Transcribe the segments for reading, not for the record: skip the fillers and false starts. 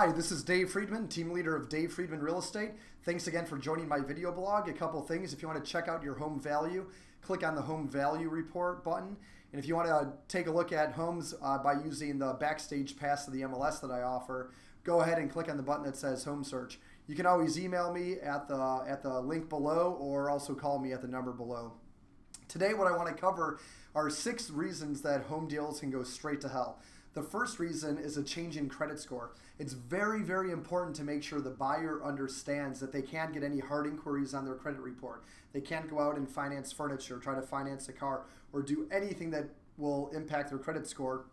Hi, this is Dave Friedman, team leader of Dave Friedman Real Estate. Thanks again for joining my video blog. A couple things: if you want to check out your home value, click on the home value report button. And if you want to take a look at homes by using the backstage pass to the MLS that I offer, go ahead and click on the button that says home search. You can always email me at the link below, or also call me at the number below. Today what I want to cover are 6 reasons that home deals can go straight to hell. The first reason is a change in credit score. It's very, very important to make sure the buyer understands that they can't get any hard inquiries on their credit report. They can't go out and finance furniture, try to finance a car, or do anything that will impact their credit score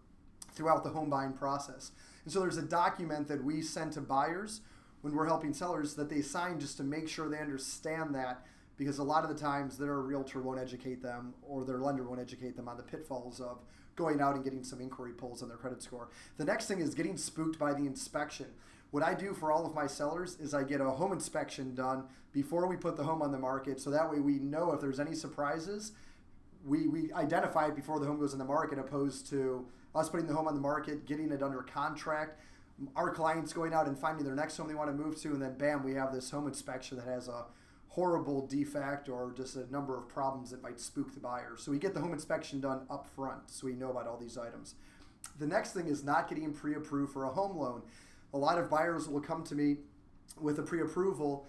throughout the home buying process. And so there's a document that we send to buyers when we're helping sellers that they sign just to make sure they understand that, because a lot of the times their realtor won't educate them or their lender won't educate them on the pitfalls of going out and getting some inquiry pulls on their credit score. The next thing is getting spooked by the inspection. What I do for all of my sellers is I get a home inspection done before we put the home on the market, so that way we know if there's any surprises, we identify it before the home goes on the market, opposed to us putting the home on the market, getting it under contract, our clients going out and finding their next home they want to move to, and then bam, we have this home inspection that has a horrible defect or just a number of problems that might spook the buyer. So we get the home inspection done up front so we know about all these items. The next thing is not getting pre-approved for a home loan. A lot of buyers will come to me with a pre-approval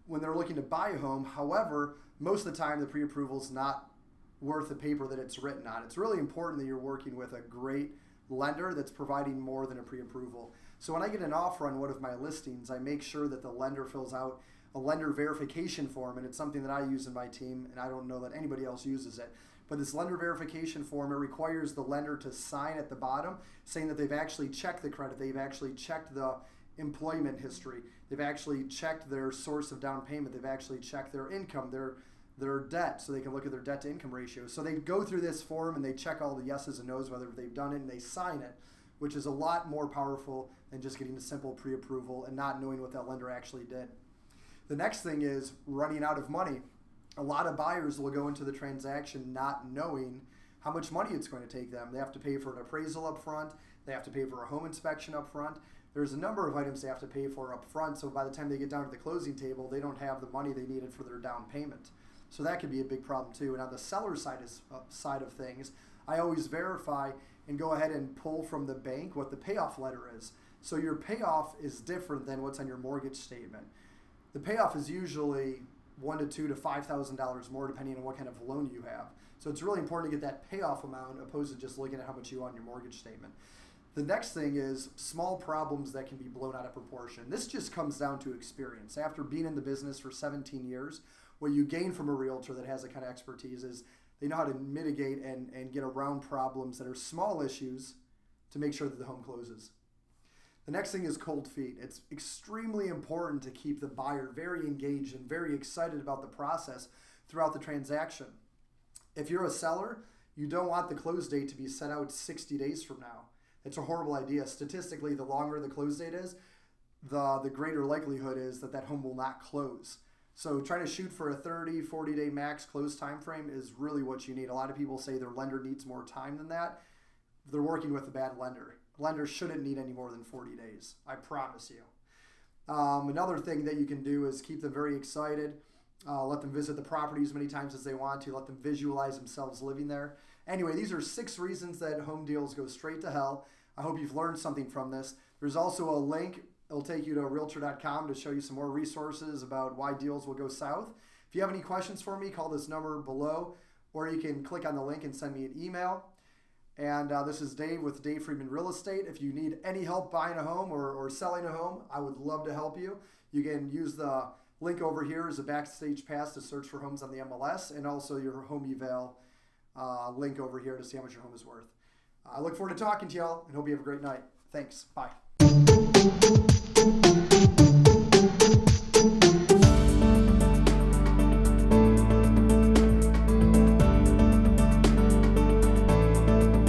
when they're looking to buy a home. However, most of the time the pre-approval is not worth the paper that it's written on. It's really important that you're working with a great lender that's providing more than a pre-approval. So when I get an offer on one of my listings, I make sure that the lender fills out a lender verification form, and it's something that I use in my team, and I don't know that anybody else uses it. But this lender verification form, it requires the lender to sign at the bottom saying that they've actually checked the credit, they've actually checked the employment history, they've actually checked their source of down payment, they've actually checked their income, their debt, so they can look at their debt to income ratio. So they go through this form and they check all the yeses and nos, whether they've done it, and they sign it, which is a lot more powerful than just getting a simple pre-approval and not knowing what that lender actually did. The next thing is running out of money. A lot of buyers will go into the transaction not knowing how much money it's going to take them. They have to pay for an appraisal up front. They have to pay for a home inspection up front. There's a number of items they have to pay for up front, so by the time they get down to the closing table, they don't have the money they needed for their down payment. So that could be a big problem too. And on the seller side of things, I always verify and go ahead and pull from the bank what the payoff letter is. So your payoff is different than what's on your mortgage statement. The payoff is usually $1,200 to $5,000 more depending on what kind of loan you have. So it's really important to get that payoff amount opposed to just looking at how much you owe on your mortgage statement. The next thing is small problems that can be blown out of proportion. This just comes down to experience. After being in the business for 17 years, what you gain from a realtor that has that kind of expertise is they know how to mitigate and get around problems that are small issues to make sure that the home closes. The next thing is cold feet. It's extremely important to keep the buyer very engaged and very excited about the process throughout the transaction. If you're a seller, you don't want the close date to be set out 60 days from now. It's a horrible idea. Statistically, the longer the close date is, the greater likelihood is that that home will not close. So trying to shoot for a 30, 40-day max close time frame is really what you need. A lot of people say their lender needs more time than that. They're working with a bad lender. Lenders shouldn't need any more than 40 days. I promise you. Another thing that you can do is keep them very excited. Let them visit the property as many times as they want to. Let them visualize themselves living there. Anyway, these are 6 reasons that home deals go straight to hell. I hope you've learned something from this. There's also a link. It'll take you to realtor.com to show you some more resources about why deals will go south. If you have any questions for me, call this number below, or you can click on the link and send me an email. And this is Dave with Dave Friedman Real Estate. If you need any help buying a home or selling a home, I would love to help you. You can use the link over here as a backstage pass to search for homes on the MLS, and also your home eval link over here to see how much your home is worth. I look forward to talking to y'all and hope you have a great night. Thanks. Bye.